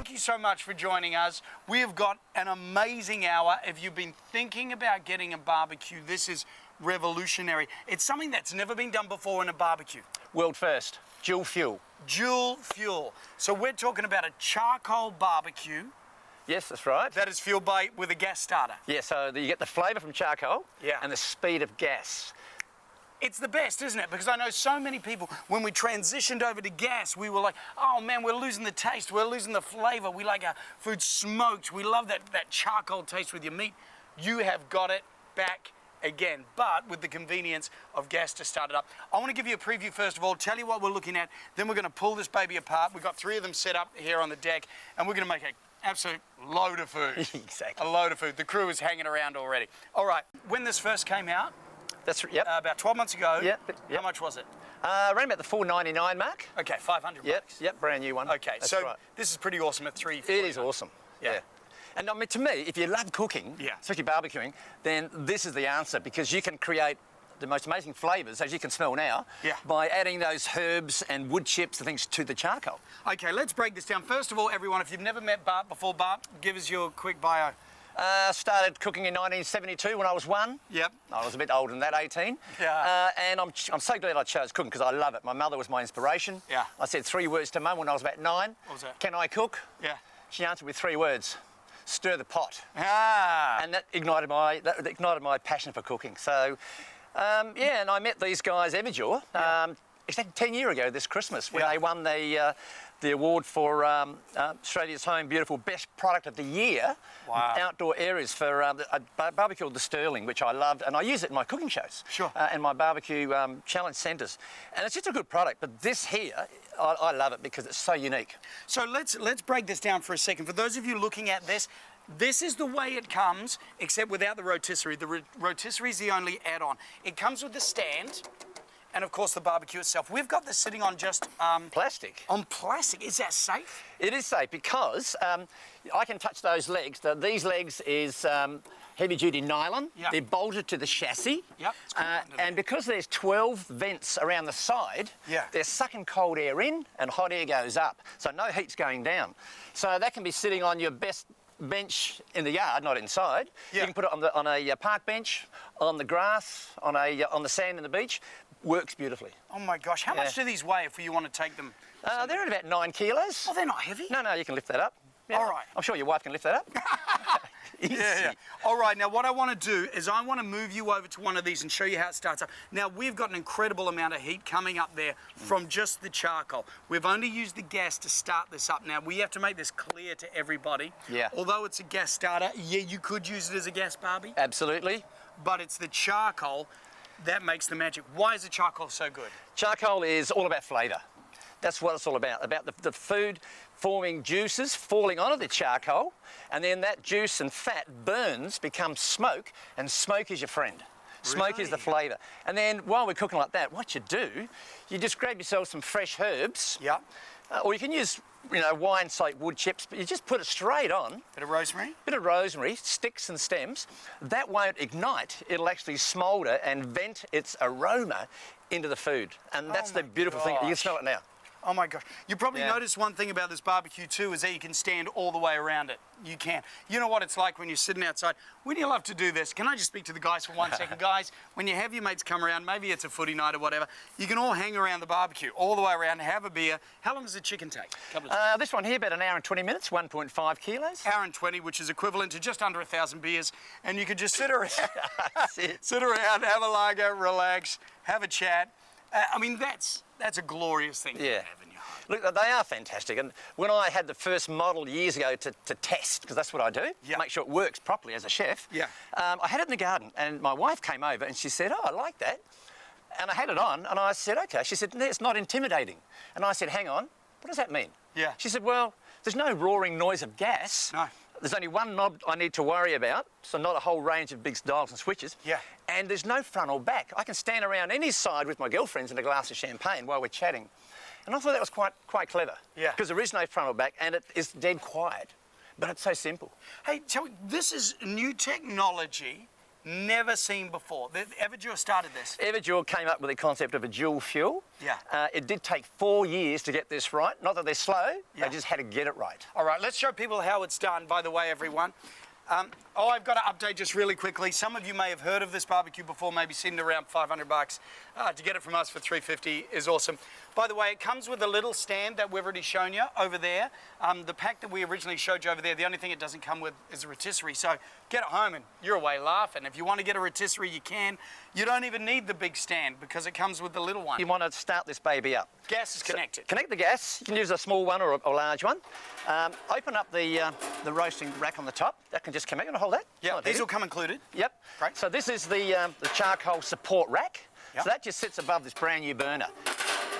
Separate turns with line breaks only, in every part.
thank you so much for joining us. We have got an amazing hour. If you've been thinking about getting a barbecue, this is revolutionary. It's something that's never been done before in a barbecue.
World first, dual fuel.
Dual fuel. So we're talking about a charcoal barbecue.
Yes, that's right.
That is fueled with a gas starter.
Yeah, so you get the flavour from charcoal
Yeah.
and the speed of gas.
It's the best, isn't it? Because I know so many people, when we transitioned over to gas, we were like, oh man, we're losing the taste, we're losing the flavour, we like our food smoked, we love that charcoal taste with your meat. You have got it back again, but with the convenience of gas to start it up. I want to give you a preview first of all, tell you what we're looking at, then we're going to pull this baby apart. We've got 3 of them set up here on the deck, and we're going to make an absolute load of food.
Exactly.
A load of food. The crew is hanging around already. All right, when this first came out,
That's yep.
about 12 months ago,
Yep.
How much was it?
Around about the $4.99 mark.
Okay, 500 bucks.
Yep, brand new one.
Okay,
That's
so
right.
this is pretty awesome at $3.49.
It is awesome.
Yeah.
And I mean, to me, if you love cooking,
Yeah.
especially barbecuing, then this is the answer, because you can create the most amazing flavours, as you can smell now,
Yeah.
by adding those herbs and wood chips and things to the charcoal.
Okay, let's break this down. First of all, everyone, if you've never met Bart before, Bart, give us your quick bio.
Started cooking in 1972 when I was 1.
Yep.
I was a bit older than that, 18.
Yeah.
And I'm so glad I chose cooking, because I love it. My mother was my inspiration.
Yeah.
I said 3 words to Mum when I was about 9.
What was that?
Can I cook?
Yeah.
She answered with 3 words. Stir the pot.
Ah.
And that ignited my passion for cooking. So, yeah, and I met these guys, Everdure, exactly 10 years ago this Christmas, when they won the award for Australia's Home Beautiful Best Product of the Year.
Wow.
Outdoor areas for a barbecue called the Sterling, which I loved, and I use it in my cooking shows.
Sure.
And my barbecue challenge centres. And it's just a good product, but this here, I love it because it's so unique.
So let's break this down for a second. For those of you looking at this, this is the way it comes, except without the rotisserie. The rotisserie is the only add-on. It comes with the stand, and of course the barbecue itself. We've got this sitting on just
Plastic.
on plastic. Is that safe?
It is safe because I can touch those legs. These legs is heavy-duty nylon.
Yeah.
They're bolted to the chassis.
Yep, it's cool under there.
And because there's 12 vents around the side,
Yeah.
they're sucking cold air in and hot air goes up. So no heat's going down. So that can be sitting on your best bench in the yard, not inside.
Yeah.
You can put it on a park bench, on the grass, on the sand in the beach. Works beautifully.
Oh my gosh, how much do these weigh if you want to take them?
They're at about 9 kilos.
Oh, they're not heavy.
No, you can lift that up. Yeah.
All right.
I'm sure your wife can lift that up. Easy.
Yeah. All right, now what I want to do is I want to move you over to one of these and show you how it starts up. Now, we've got an incredible amount of heat coming up there from just the charcoal. We've only used the gas to start this up. Now, we have to make this clear to everybody.
Yeah.
Although it's a gas starter, yeah, you could use it as a gas barbie,
Absolutely.
but it's the charcoal that makes the magic. Why is the charcoal so good?
Charcoal is all about flavour. That's what it's all about the food forming juices falling onto the charcoal, and then that juice and fat burns, becomes smoke, and smoke is your friend. Smoke is the
Really?
flavour. And then while we're cooking like that, what you do, you just grab yourself some fresh herbs,
Yeah.
or you can use, wine soaked wood chips, but you just put it straight on.
Bit of rosemary?
Bit of rosemary, sticks and stems. That won't ignite. It'll actually smoulder and vent its aroma into the food. And that's
my
the beautiful thing. You can
gosh.
smell it now.
Oh my gosh. You probably
Yeah.
noticed one thing about this barbecue too is that you can stand all the way around it. You can. You know what it's like when you're sitting outside. When you love to do this, can I just speak to the guys for 1 second? Guys, when you have your mates come around, maybe it's a footy night or whatever, you can all hang around the barbecue all the way around, have a beer. How long does the chicken take? Couple of
This one here, about an hour and 20 minutes, 1.5 kilos.
hour and 20, which is equivalent to just under 1,000 beers, and you could just sit around,
That's it.
sit around, have a lager, relax, have a chat. I mean, that's a glorious thing to
Yeah.
have in your home.
Look, they are fantastic. And when I had the first model years ago to test, because that's what I do,
Yeah.
make sure it works properly as a chef,
Yeah.
I had it in the garden, and my wife came over and she said, oh, I like that. And I had it on, and I said, okay. She said, it's not intimidating. And I said, hang on, what does that mean?
Yeah.
She said, well, there's no roaring noise of gas.
No.
There's only one knob I need to worry about, so not a whole range of big dials and switches.
Yeah.
And there's no front or back. I can stand around any side with my girlfriends and a glass of champagne while we're chatting. And I thought that was quite clever.
Yeah.
Because there is no front or back, and it is dead quiet. But it's so simple.
Hey, tell me, this is new technology never seen before. Everdure started this.
Everdure came up with the concept of a dual fuel.
Yeah.
It did take 4 years to get this right. Not that they're slow,
Yeah.
they just had to get it right.
All right, let's show people how it's done, by the way, everyone. I've got to update just really quickly. Some of you may have heard of this barbecue before, maybe seen it around $500. To get it from us for $350 is awesome. By the way, it comes with a little stand that we've already shown you over there. The pack that we originally showed you over there, the only thing it doesn't come with is a rotisserie. So get it home and you're away laughing. If you want to get a rotisserie, you can. You don't even need the big stand because it comes with the little one.
You want to start this baby up.
Gas is connected.
So connect the gas. You can use a small one or a large one. Open up the roasting rack on the top. That can just come out. You want to hold that?
Yeah, these will come included.
Yep.
Great.
So this is the charcoal support rack.
Yep.
So that just sits above this brand new burner.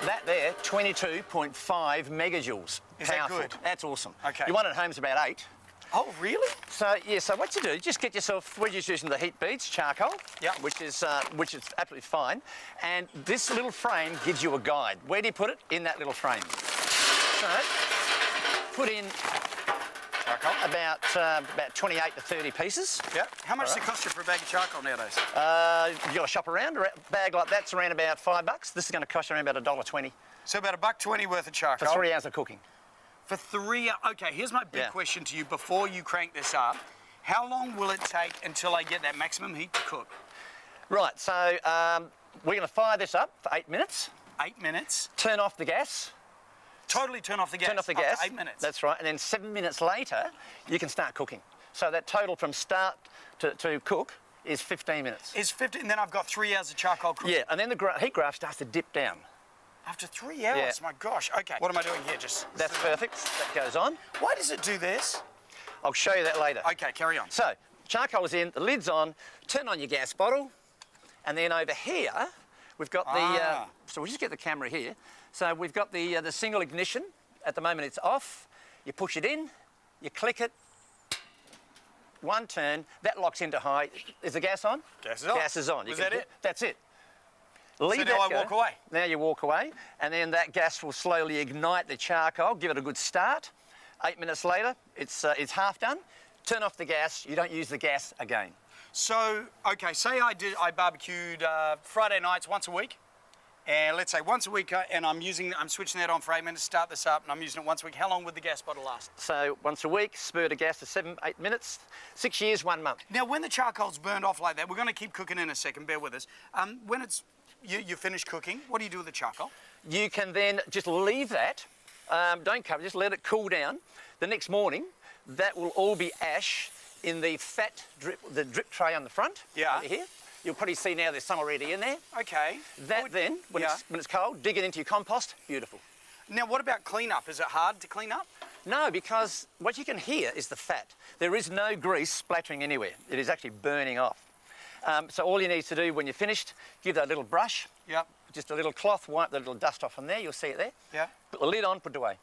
That there, 22.5 megajoules.
Is that
Powerful.
good?
That's awesome.
Okay.
Your one at home's about 8.
Oh, really?
So yeah, so what you do, just get yourself, we're just using the heat beads, charcoal,
Yep.
which is absolutely fine. And this little frame gives you a guide. Where do you put it? In that little frame. So put in
Charcoal.
about 28 to 30 pieces.
Yeah. How much does it cost you for a bag of charcoal nowadays?
You got to shop around. A bag like that's around about $5. This is going to cost you around about $1.20
So about $1.20 worth of charcoal.
for 3 hours of cooking.
For 3 hours. Okay, here's my big
Yeah.
question to you before you crank this up. How long will it take until I get that maximum heat to cook?
Right, so we're going to fire this up for 8 minutes.
8 minutes.
Turn off the gas.
Totally turn off the gas.
Turn off the
Up to
gas.
8 minutes.
That's right. And then 7 minutes later, you can start cooking. So that total from start to cook is 15 minutes.
Is 50, and then I've got 3 hours of charcoal cooking.
Yeah, and then the heat graph starts to dip down.
After 3 hours,
Yeah.
my gosh. Okay, what am I doing here? Just
That's perfect. That goes on.
Why does it do this?
I'll show you that later.
Okay, carry on.
So, charcoal's in, the lid's on, turn on your gas bottle, and then over here, we've got the, so we'll just get the camera here. So we've got the single ignition. At the moment it's off. You push it in, you click it, one turn, that locks into high. Is the gas on?
Gas is on.
Gas is on.
Was that it?
That's it. Leave
So
that
now I
go.
walk away?
Now you walk away, and then that gas will slowly ignite the charcoal, give it a good start. 8 minutes later, it's half done. Turn off the gas, you don't use the gas again.
So, okay, say I barbecued Friday nights once a week, and let's say once a week, and I'm switching that on for 8 minutes, start this up, and I'm using it once a week. How long would the gas bottle last?
So once a week, spur the gas to 7, 8 minutes, 6 years, 1 month.
Now, when the charcoal's burned off like that, we're going to keep cooking in a second, bear with us. When you finish cooking, what do you do with the charcoal?
You can then just leave that, don't cover, just let it cool down. The next morning, that will all be ash in the the drip tray on the front,
Yeah.
over here. You'll probably see now there's some already in there.
Okay.
That then, when it's cold, dig it into your compost, beautiful.
Now, what about clean-up? Is it hard to clean up?
No, because what you can hear is the fat. There is no grease splattering anywhere. It is actually burning off. So all you need to do when you're finished, give that little brush,
Yep.
just a little cloth, wipe the little dust off from there, you'll see it there.
Yeah.
Put the lid on, put it away.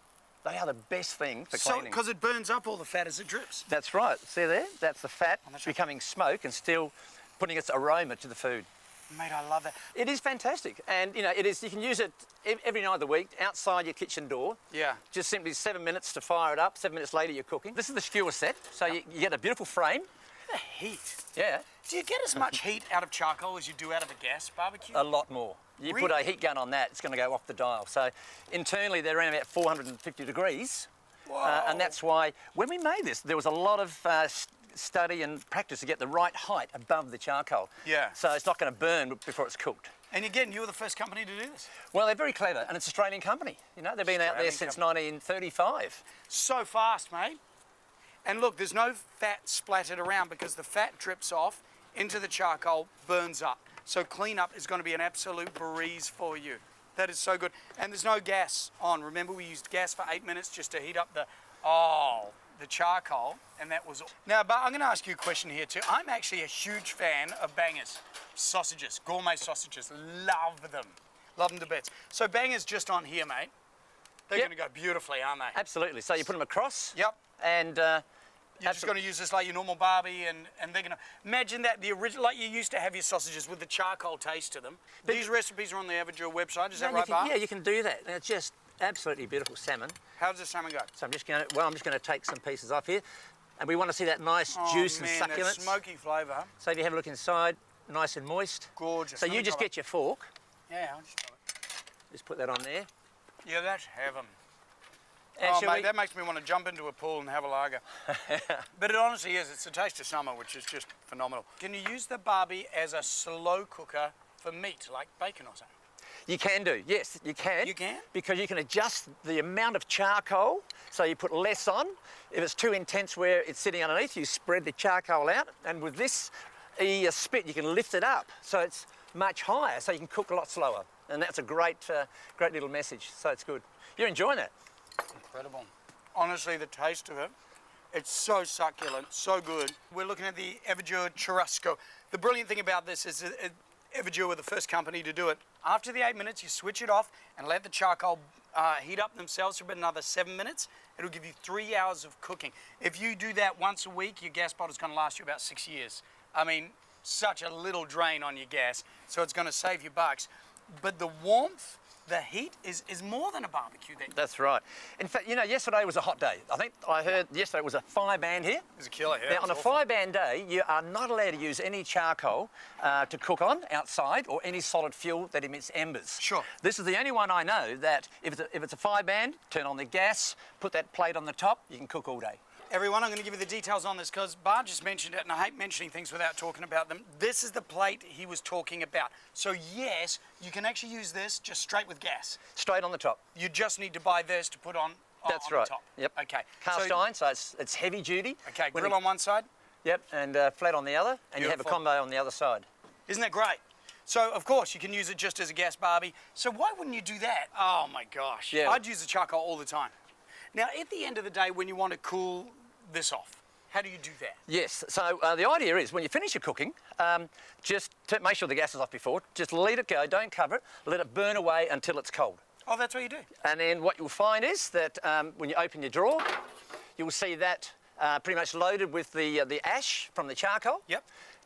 They are the best thing for
So,
cleaning.
because it burns up all the fat as it drips.
That's right. See there? That's the fat
that's right.
becoming smoke and still putting its aroma to the food.
Mate, I love that.
It is fantastic, and you know it is. You can use it every night of the week outside your kitchen door.
Yeah.
Just simply 7 minutes to fire it up. 7 minutes later, you're cooking. This is the skewer set, so you get a beautiful frame.
The heat.
Yeah,
Do you get as much heat out of charcoal as you do out of a gas barbecue?
a lot more. You put a
Really?
heat gun on that, it's going to go off the dial. So internally, they're around about 450 degrees. And that's why when we made this, there was a lot of study and practice to get the right height above the charcoal.
Yeah.
So it's not going to burn before it's cooked.
And again, you were the first company to do this.
Well, they're very clever, and it's an Australian company. You know, they've been out there
Australian
since 1935.
So fast, mate. And look, there's no fat splattered around because the fat drips off into the charcoal, burns up. So cleanup is going to be an absolute breeze for you. That is so good. And there's no gas on. Remember, we used gas for 8 minutes just to heat up the charcoal, and that was all. Now, but I'm going to ask you a question here too. I'm actually a huge fan of Bangers sausages, gourmet sausages. Love them. Love them to bits. So Bangers just on here, mate. They're
Yep.
going to go beautifully, aren't they?
Absolutely. So you put them across.
Yep.
And
You're just going to use this like your normal barbie, and they're going to imagine that the original, like you used to have your sausages with the charcoal taste to them. These recipes are on the Everdure website. Is that right, Bart?
Yeah, you can do that. And it's just absolutely beautiful salmon.
How does the salmon go?
So I'm just going to take some pieces off here. And we want to see that nice juice and
that
succulence.
smoky flavour.
So if you have a look inside, nice and moist.
Gorgeous.
So you just get your fork,
Yeah, I'll just try it.
just put that on there.
Yeah, that's heaven.
And shall
mate,
we-
that makes me want to jump into a pool and have a lager. But it honestly is. It's the taste of summer, which is just phenomenal. Can you use the barbie as a slow cooker for meat, like bacon or something?
You can do, yes, you can.
You can?
Because you can adjust the amount of charcoal, so you put less on. If it's too intense where it's sitting underneath, you spread the charcoal out. And with this spit, you can lift it up, so it's much higher, so you can cook a lot slower. And that's a great little message, so it's good. You're enjoying it?
Incredible. Honestly, the taste of it, it's so succulent, so good. We're looking at the Everdure Echurrasco. The brilliant thing about this is that Everdure were the first company to do it. After the 8 minutes, you switch it off and let the charcoal heat up themselves for about another 7 minutes. It'll give you 3 hours of cooking. If you do that once a week, your gas bottle's going to last you about 6 years. I mean, such a little drain on your gas, so it's going to save you bucks. But the warmth, the heat is more than a barbecue then.
That's right. In fact, you know, yesterday was a hot day. I think I heard yesterday was a fire ban here.
It was a killer, yeah.
Now, on a fire ban day, you are not allowed to use any charcoal to cook on outside or any solid fuel that emits embers.
Sure.
This is the only one I know that if it's a fire ban, turn on the gas, put that plate on the top, you can cook all day.
Everyone, I'm going to give you the details on this because Bart just mentioned it, and I hate mentioning things without talking about them. This is the plate he was talking about. So yes, you can actually use this just straight with gas.
Straight on the top.
You just need to buy this to put on
That's
on
right.
the top.
Yep.
Okay.
Cast
so,
iron, so it's heavy duty.
Okay,
When
grill on one side.
Yep, and flat on the other, and you have a
Beautiful.
combo on the other side.
Isn't that great? So, of course, you can use it just as a gas barbie. So why wouldn't you do that? Oh, my gosh.
Yeah.
I'd use the charcoal all the time. Now, at the end of the day, when you want to cool this off, how do you do that?
Yes, so the idea is when you finish your cooking, just make sure the gas is off before, just let it go, don't cover it, let it burn away until it's cold.
Oh, that's what you do?
And then what you'll find is that when you open your drawer, you'll see that pretty much loaded with the ash from the charcoal.
Yep.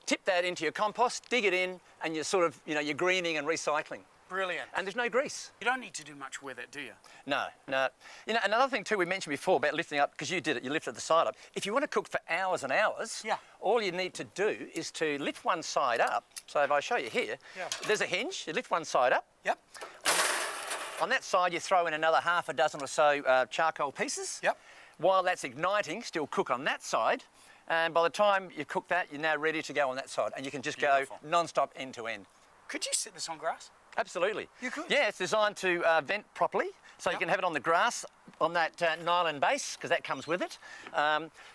Tip that into your compost, dig it in, and you're sort of, you're greening and recycling.
Brilliant.
And there's no grease.
You don't need to do much with it, do you?
No. You know, another thing too we mentioned before about lifting up, because you did it, you lifted the side up. If you want to cook for hours and hours,
Yeah.
all you need to do is to lift one side up. So if I show you here,
Yeah.
there's a hinge, you lift one side up.
Yep.
On that side, you throw in another half a dozen or so charcoal pieces.
Yep.
While that's igniting, still cook on that side. And by the time you cook that, you're now ready to go on that side. And you can just
Beautiful.
go non-stop end to end.
Could you sit this on grass?
Absolutely.
You could?
Yeah, it's designed to vent properly, so you
Yep.
can have it on the grass, on that nylon base, because that comes with it.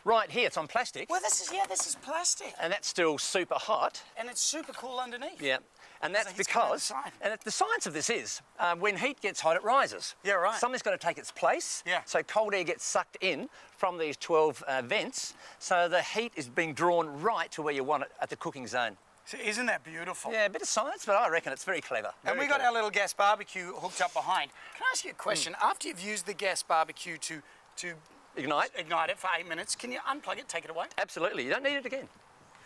Right here, it's on plastic,
Well, this is plastic.
and that's still super hot.
And it's super cool underneath.
Yeah, and that's
So heat's coming out the
because,
side.
and the science of this is, when heat gets hot, it rises.
Yeah, right.
Something's got to take its place.
Yeah.
So cold air gets sucked in from these 12 vents, so the heat is being drawn right to where you want it at the cooking zone.
So isn't that beautiful?
Yeah, a bit of science, but I reckon it's very clever.
And we got our little gas barbecue hooked up behind. Can I ask you a question? After you've used the gas barbecue to
Ignite?
ignite it for 8 minutes, can you unplug it, take it away?
Absolutely, you don't need it again.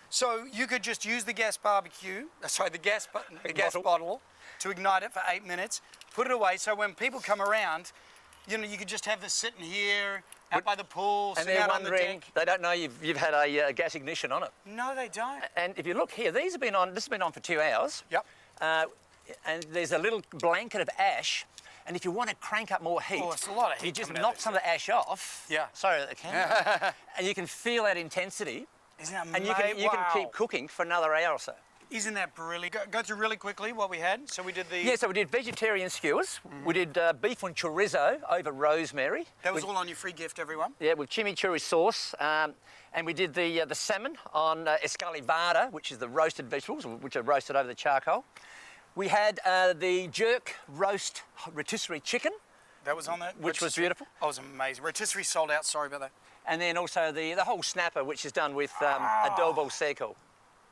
So you could just use the gas barbecue, the gas
Bottle.
bottle to ignite it for 8 minutes, put it away, so when people come around, you could just have this sitting here, out by the pool,
And
sit
they're
out on the
wondering,
deck.
they don't know you've had a gas ignition on it.
No, they don't.
And if you look here, this has been on for 2 hours.
Yep.
And there's a little blanket of ash. And if you want to crank up more heat,
Oh, it's a lot of heat
you just
coming out of
knock
this.
some of the ash off.
Yeah.
Sorry that the camera. And you can feel that intensity.
Isn't that
And
amazing?
you can keep cooking for another hour or so.
Isn't that brilliant? Go through really quickly what we had. So we did the...
Yeah, so we did vegetarian skewers. We did beef and chorizo over rosemary.
That was all on your free gift, everyone.
Yeah, with chimichurri sauce. And we did the salmon on escalivada, which is the roasted vegetables, which are roasted over the charcoal. We had the jerk roast rotisserie chicken,
That was on that.
which was beautiful.
Oh, it was amazing. Rotisserie sold out. Sorry about that.
And then also the whole snapper, which is done with adobo seco.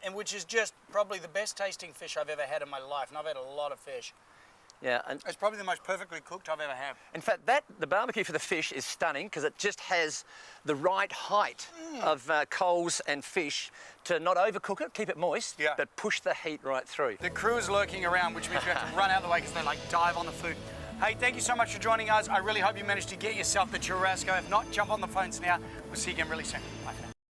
And which is just probably the best tasting fish I've ever had in my life. And I've had a lot of fish.
Yeah, and
It's probably the most perfectly cooked I've ever had.
in fact, the barbecue for the fish is stunning because it just has the right height of coals and fish to not overcook it, keep it moist,
Yeah.
but push the heat right through.
The crew is lurking around, which means we have to run out of the way because they dive on the food. Hey, thank you so much for joining us. I really hope you managed to get yourself the churrasco. If not, jump on the phones now. We'll see you again really soon. Bye for now.